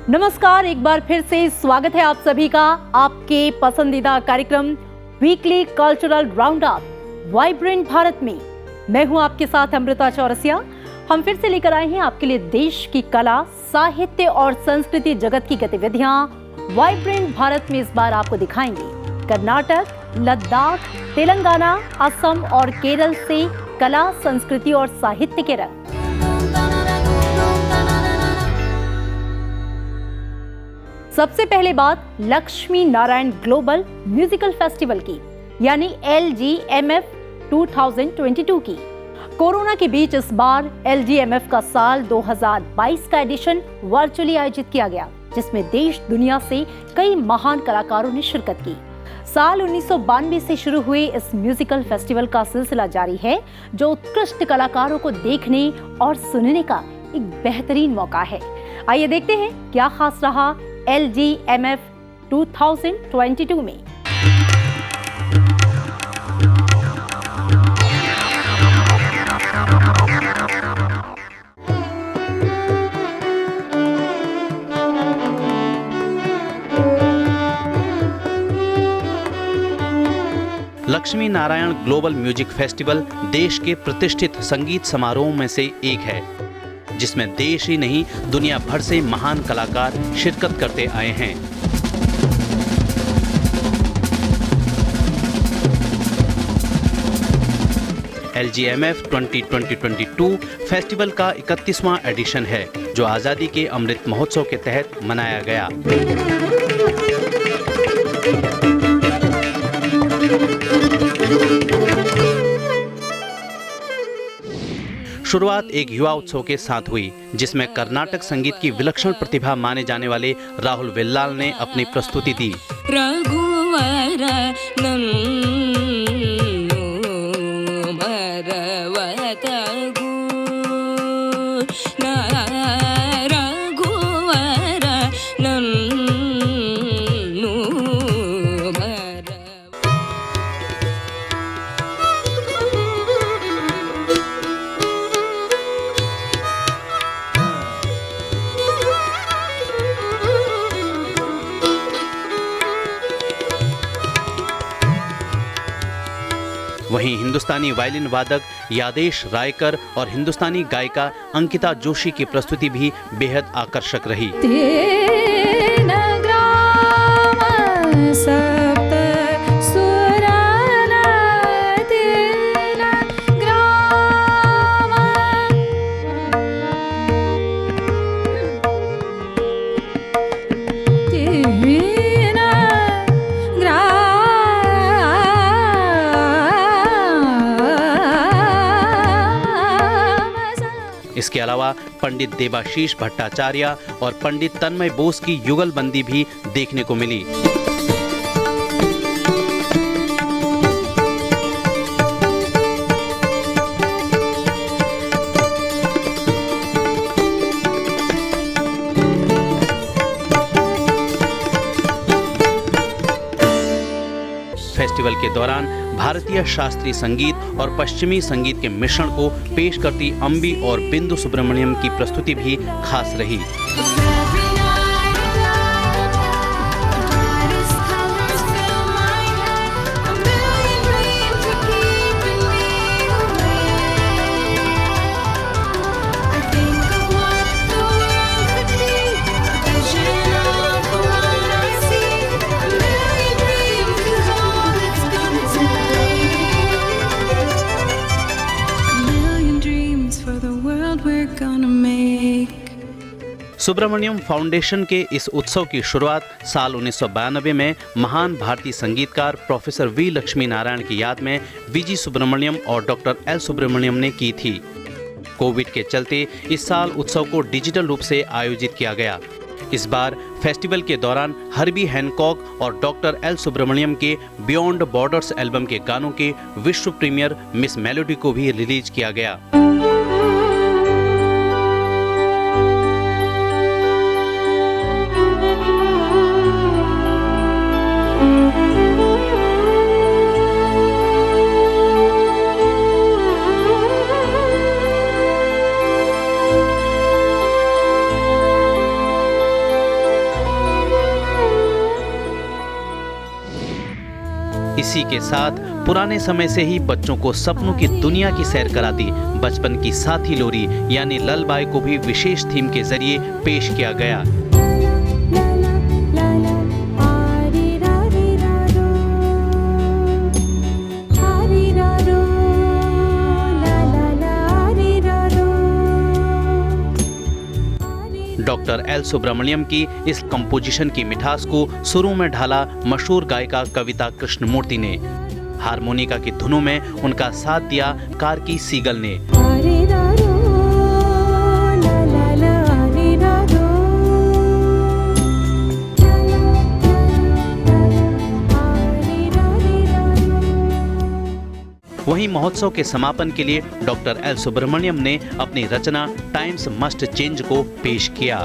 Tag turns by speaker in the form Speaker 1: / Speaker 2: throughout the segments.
Speaker 1: नमस्कार, एक बार फिर से स्वागत है आप सभी का आपके पसंदीदा कार्यक्रम weekly cultural round up vibrant Bharat में। मैं हूं आपके साथ अमृता चौरसिया। हम फिर से लेकर आए हैं आपके लिए देश की कला, साहित्य और संस्कृति जगत की गतिविधियां। वाइब्रेंट भारत में इस बार आपको दिखाएंगे कर्नाटक, लद्दाख, तेलंगाना, असम और केरल से कला, संस्कृति और साहित्य के रंग। सबसे पहले बात Lakshmi Narayan global musical festival की, यानी LGMF 2022 की। कोरोना के बीच इस बार LGMF का साल 2022 का एडिशन वर्चुअली आयोजित किया गया, जिसमें देश दुनिया से कई महान कलाकारों ने शिरकत की। साल 1992 से शुरू हुए इस म्यूजिकल फेस्टिवल का सिलसिला जारी है, जो उत्कृष्ट कलाकारों को देखने और सुनने का एक बेहतरीन मौका है। आइए देखते हैं क्या खास रहा LGMF 2022 में।
Speaker 2: Lakshmi Narayan global music festival देश के प्रतिष्ठित संगीत समारोहों में से एक है, जिसमें देश ही नहीं दुनिया भर से महान कलाकार शिरकत करते आए हैं। LGMF 2022 फेस्टिवल का 31वां एडिशन है, जो आजादी के अमृत महोत्सव के तहत मनाया गया। शुरुआत एक युवा उत्सव के साथ हुई, जिसमें कर्नाटक संगीत की विलक्षण प्रतिभा माने जाने वाले राहुल वेल्लाल ने अपनी प्रस्तुति दी। वहीं हिंदुस्तानी वायलिन वादक यादेश रायकर और हिंदुस्तानी गायिका अंकिता जोशी की प्रस्तुति भी बेहद आकर्षक रही। इसके अलावा पंडित देबाशीष भट्टाचार्य और पंडित तन्मय बोस की युगलबंदी भी देखने को मिली। फेस्टिवल के दौरान भारतीय शास्त्रीय संगीत और पश्चिमी संगीत के मिश्रण को पेश करती अम्बी और बिंदु सुब्रमण्यम की प्रस्तुति भी खास रही। सुब्रमण्यम फाउंडेशन के इस उत्सव की शुरुआत साल 1992 में महान भारतीय संगीतकार प्रोफेसर वी लक्ष्मी नारायण की याद में वीजी सुब्रमण्यम और डॉक्टर एल सुब्रमण्यम ने की थी। कोविड के चलते इस साल उत्सव को डिजिटल रूप से आयोजित किया गया। इस बार फेस्टिवल के दौरान हर्बी हैनकॉक और डॉक्टर एल सुब्रमण्यम के बियॉन्ड बॉर्डर्स एल्बम के गानों के विश्व प्रीमियर मिस मेलोडी को भी रिलीज किया गया। इसी के साथ पुराने समय से ही बच्चों को सपनों की दुनिया की सैर करा दी बचपन की साथी लोरी यानी ललबाई को भी विशेष थीम के जरिए पेश किया गया। डॉक्टर एल सुब्रमण्यम की इस कंपोजिशन की मिठास को सुरों में ढाला मशहूर गायिका कविता कृष्णमूर्ति ने। हारमोनिका की धुनों में उनका साथ दिया कार्की सीगल ने। वहीं महोत्सव के समापन के लिए डॉक्टर एल सुब्रमण्यम ने अपनी रचना टाइम्स मस्ट चेंज को पेश किया।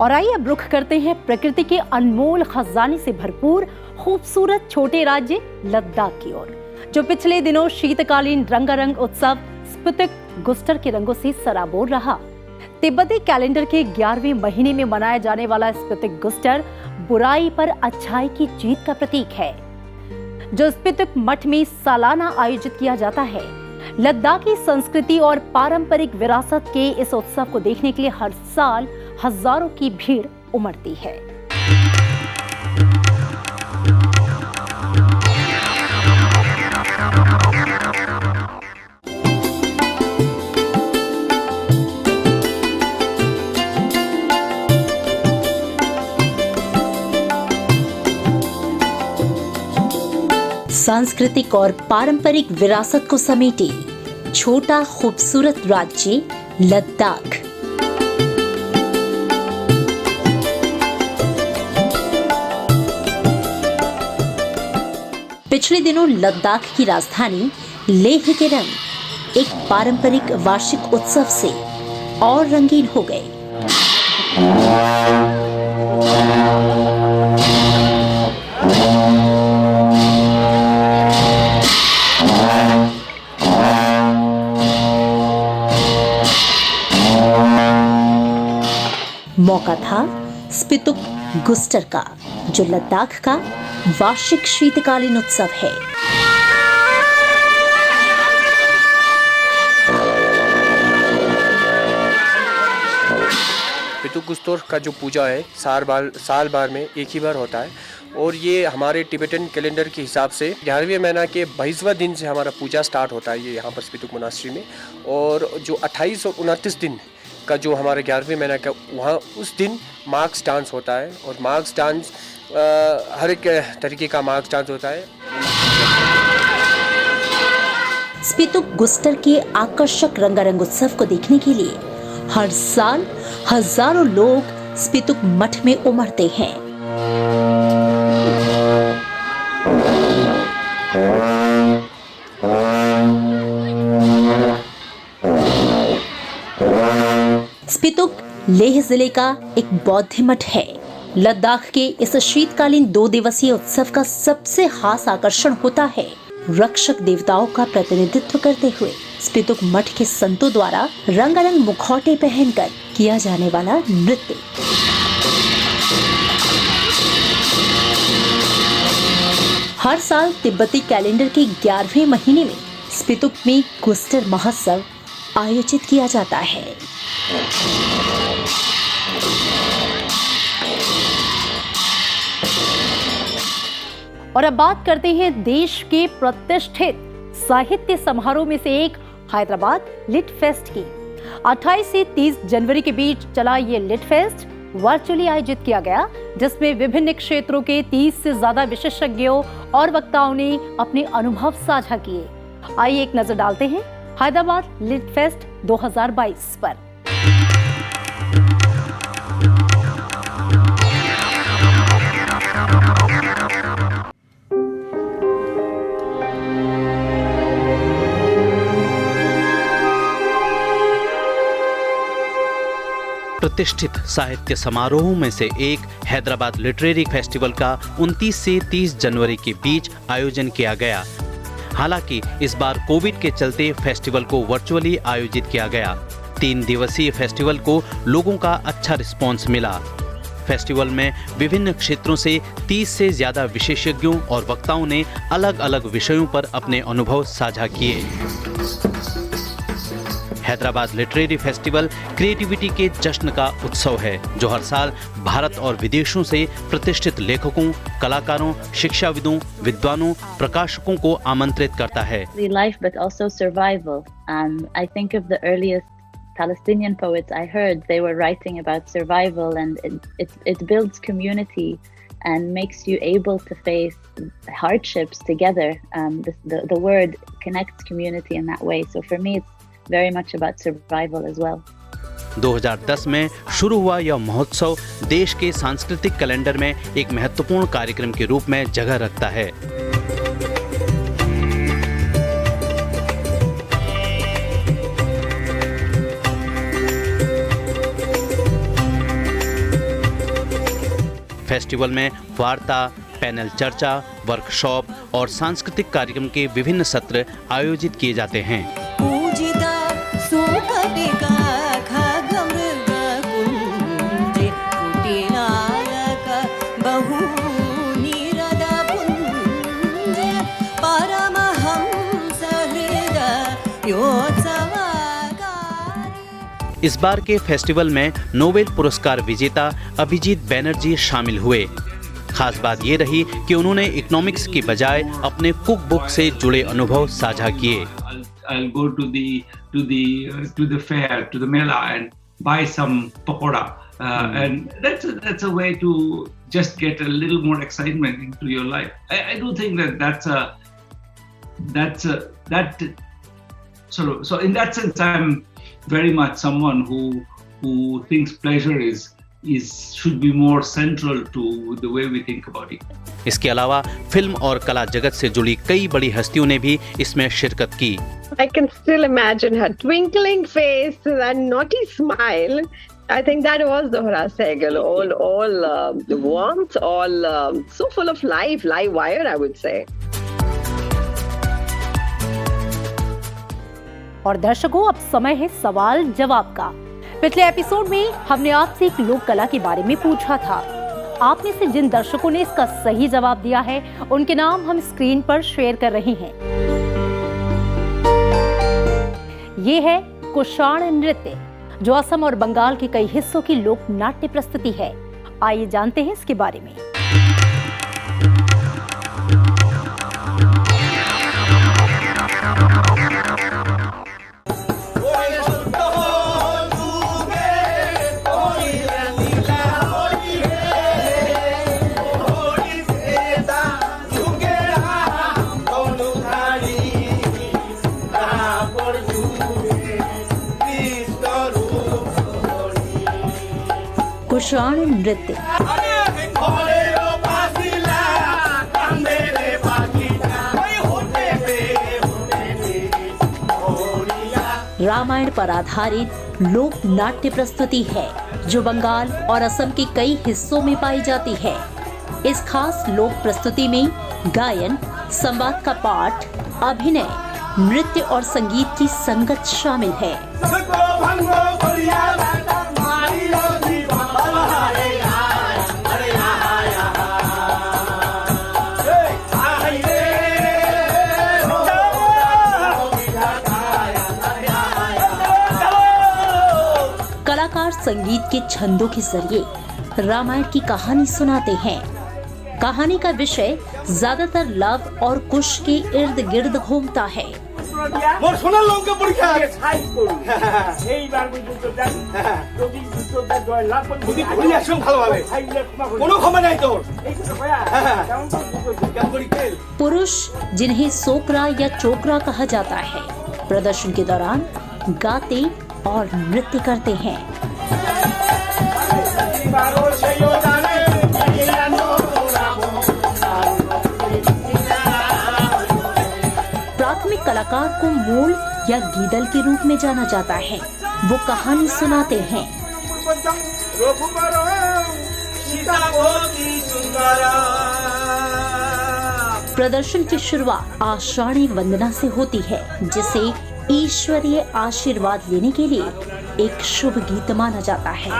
Speaker 1: और आइए अब रुख करते हैं प्रकृति के अनमोल खजाने से भरपूर खूबसूरत छोटे राज्य लद्दाख की ओर, जो पिछले दिनों शीतकालीन रंगारंग उत्सव स्पितुक गुस्टर के रंगों से सराबोर रहा। तिब्बती कैलेंडर के 11वें महीने में मनाया जाने वाला स्पितुक गुस्टर बुराई पर अच्छाई की जीत का प्रतीक है, जो स्पितुक मठ में सालाना आयोजित किया जाता है। लद्दाखी संस्कृति और पारंपरिक विरासत के इस उत्सव को देखने के लिए हर साल हजारों की भीड़ उमड़ती है। सांस्कृतिक और पारंपरिक विरासत को समेटे छोटा खूबसूरत राज्य लद्दाख। पिछले दिनों लद्दाख की राजधानी लेह के रंग एक पारंपरिक वार्षिक उत्सव से और रंगीन हो गए। मौका था स्पितुक गुस्टर का, जो लद्दाख का वार्षिक शीतकालीन उत्सव है।
Speaker 3: स्पितुक गुस्टर का जो पूजा है साल बार में एक ही बार होता है, और ये हमारे टिबेटन कैलेंडर के हिसाब से 11वें महीना के 22वां दिन से हमारा पूजा स्टार्ट होता है ये यहाँ पर स्पितुक मोनास्ट्री में। और जो 28 और 29 दिन का जो हमारे 11वें महीना का वहाँ उस दिन मार्क्स डांस होता है। और मार्क्स डांस हर एक तरीके का मार्क्स डांस होता है।
Speaker 1: स्पितुक गुस्टर के आकर्षक रंगारंग उत्सव को देखने के लिए हर साल हजारों लोग स्पितुक मठ में उमड़ते हैं। स्पितुक लेह जिले का एक बौद्ध मठ है। लद्दाख के इस शीतकालीन 2 दिवसीय उत्सव का सबसे खास आकर्षण होता है रक्षक देवताओं का प्रतिनिधित्व करते हुए स्पितुक मठ के संतों द्वारा रंगारंग मुखौटे पहनकर किया जाने वाला नृत्य। हर साल तिब्बती कैलेंडर के 11वें महीने में स्पितुक में गुस्टर महोत्सव आयोजित किया जाता है। और अब बात करते हैं देश के प्रतिष्ठित साहित्य समारोह में से एक हैदराबाद लिट फेस्ट की। 28 से 30 जनवरी के बीच चला ये लिट फेस्ट वर्चुअली आयोजित किया गया, जिसमें विभिन्न क्षेत्रों के 30 से ज्यादा विशेषज्ञों और वक्ताओं ने अपने अनुभव साझा किए। आइए एक नजर डालते हैं हैदराबाद लिट फेस्ट 2022 पर।
Speaker 2: प्रतिष्ठित साहित्य समारोहों में से एक हैदराबाद लिटरेरी फेस्टिवल का 29 से 30 जनवरी के बीच आयोजन किया गया। हालांकि इस बार कोविड के चलते फेस्टिवल को वर्चुअली आयोजित किया गया। 3 दिवसीय फेस्टिवल को लोगों का अच्छा रिस्पॉन्स मिला। फेस्टिवल में विभिन्न क्षेत्रों से 30 से ज्यादा विशेषज्ञों और वक्ताओं ने अलग अलग विषयों पर अपने अनुभव साझा किए। हैदराबाद लिटरेरी फेस्टिवल क्रिएटिविटी के जश्न का उत्सव है, जो हर साल भारत और विदेशों से प्रतिष्ठित लेखकों, कलाकारों, शिक्षाविदों, विद्वानों, प्रकाशकों को आमंत्रित करता है।
Speaker 4: Life, but also survival. I think of the earliest Palestinian poets I heard, they were writing about survival, and it builds community and makes you able to face hardships together. The word connects community in that way. So for me, it's very much about survival as well.
Speaker 2: 2010 में शुरू हुआ यह महोत्सव देश के सांस्कृतिक calendar में एक महत्वपूर्ण कार्यक्रम के रूप में जगह रखता है। फेस्टिवल में वार्ता, पैनल चर्चा, वर्कशॉप और सांस्कृतिक कार्यक्रम के विभिन्न सत्र आयोजित किए जाते हैं। इस बार के फेस्टिवल में नोबेल पुरस्कार विजेता अभिजीत बैनर्जी शामिल हुए। खास बात ये रही कि उन्होंने इकोनॉमिक्स की बजाय अपने कुक बुक से जुड़े अनुभव साझा किए।
Speaker 5: I'll go to the fair, to the mela, and buy some pakoda, and that's a way to just get a little more excitement into your life. I do think that so in that sense, I'm very much someone who thinks pleasure should be more central to the way we think about it.
Speaker 2: इसके अलावा film और कला जगत से जुड़ी कई बड़ी हस्तियों ने भी इसमें शिरकत की।
Speaker 6: I can still imagine her twinkling face, that naughty smile. I think that was Dohra Sehgal, all warmth, all so full of live wire, I would say.
Speaker 1: और दर्शकों, अब समय है सवाल जवाब का। पिछले एपिसोड में हमने आपसे एक लोक कला के बारे में पूछा था। आप में से जिन दर्शकों ने इसका सही जवाब दिया है, उनके नाम हम स्क्रीन पर शेयर कर रहे हैं। ये है कुषाण नृत्य, जो असम और बंगाल के कई हिस्सों की लोक नाट्य प्रस्तुति है। आइए जानते हैं इसके बारे में। कुषाण नृत्य रामायण पर आधारित लोक नाट्य प्रस्तुति है, जो बंगाल और असम के कई हिस्सों में पाई जाती है। इस खास लोक प्रस्तुति में गायन, संवाद का पाठ, अभिनय, नृत्य और संगीत की संगत शामिल है। कलाकार संगीत के छंदों के जरिए रामायण की कहानी सुनाते हैं। कहानी का विषय ज्यादातर लव और कुश के इर्द गिर्द घूमता है। पुरुष, जिन्हें सोकरा या चोकरा कहा जाता है, प्रदर्शन के दौरान गाते और नृत्य करते हैं। प्राथमिक कलाकार को मूल या गीदल के रूप में जाना जाता है। वो कहानी सुनाते हैं। प्रदर्शन की शुरुआत आषाढ़ी वंदना से होती है, जिसे ईश्वरीय आशीर्वाद लेने के लिए एक शुभ गीत माना जाता है।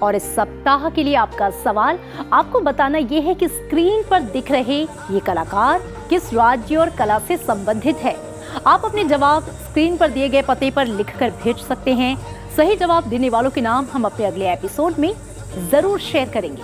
Speaker 1: और इस सप्ताह के लिए आपका सवाल आपको बताना यह है कि स्क्रीन पर दिख रहे ये कलाकार किस राज्य और कला से संबंधित है। आप अपने जवाब स्क्रीन पर दिए गए पते पर लिखकर भेज सकते हैं। सही जवाब देने वालों के नाम हम अपने अगले एपिसोड में जरूर शेयर करेंगे।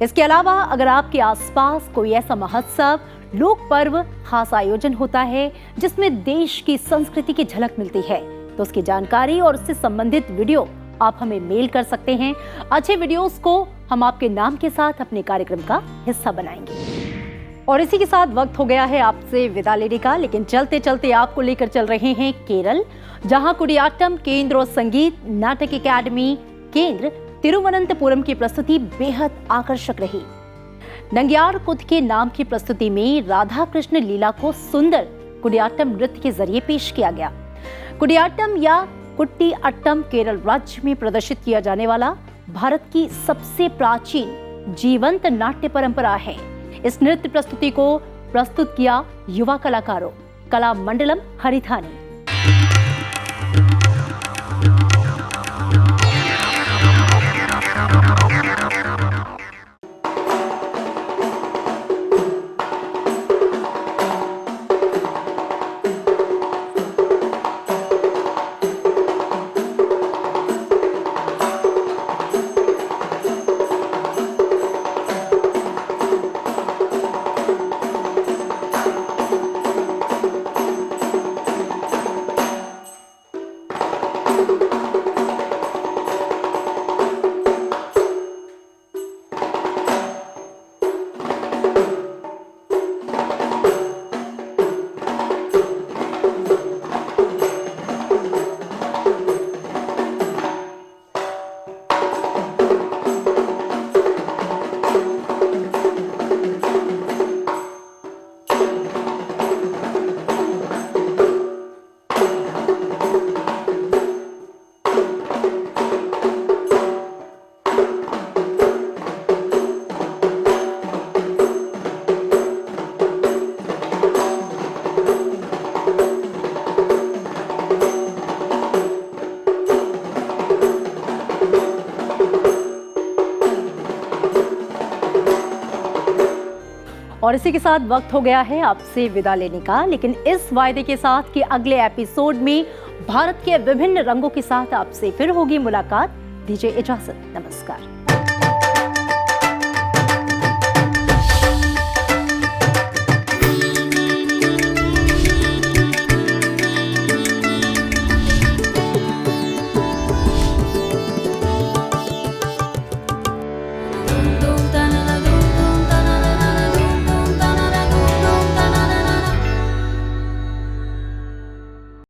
Speaker 1: इसके अलावा अगर आपके आसपास कोई ऐसा महोत्सव, लोक पर्व, खास आयोजन होता है जिसमें देश की संस्कृति की झलक मिलती है, तो उसकी जानकारी और उससे संबंधित वीडियो आप हमें मेल कर सकते हैं। अच्छे वीडियोस को हम आपके नाम के साथ अपने कार्यक्रम का हिस्सा बनाएंगे। और इसी के साथ वक्त हो गया है आपसे विदा लेने का, लेकिन चलते चलते आपको लेकर चल रहे हैं केरल, जहां कुडियाट्टम केंद्र और संगीत नाटक एकेडमी केंद्र तिरुवनंतपुरम की प्रस्तुति बेहद आकर्षक रही। नंग्यार कुथ के नाम की प्रस्तुति में राधा कृष्ण लीला को सुंदर कुडियाट्टम नृत्य के जरिए पेश किया गया। कुडियाट्टम या कुट्टी अट्टम केरल राज्य में प्रदर्शित किया जाने वाला भारत की सबसे प्राचीन जीवंत नाट्य परंपरा है। इस नृत्य प्रस्तुति को प्रस्तुत किया युवा कलाकारों कला मंडलम हरिथानी। और इसी के साथ वक्त हो गया है आपसे विदा लेने का, लेकिन इस वायदे के साथ कि अगले एपिसोड में भारत के विभिन्न रंगों के साथ आपसे फिर होगी मुलाकात। दीजिए इजाजत, नमस्कार।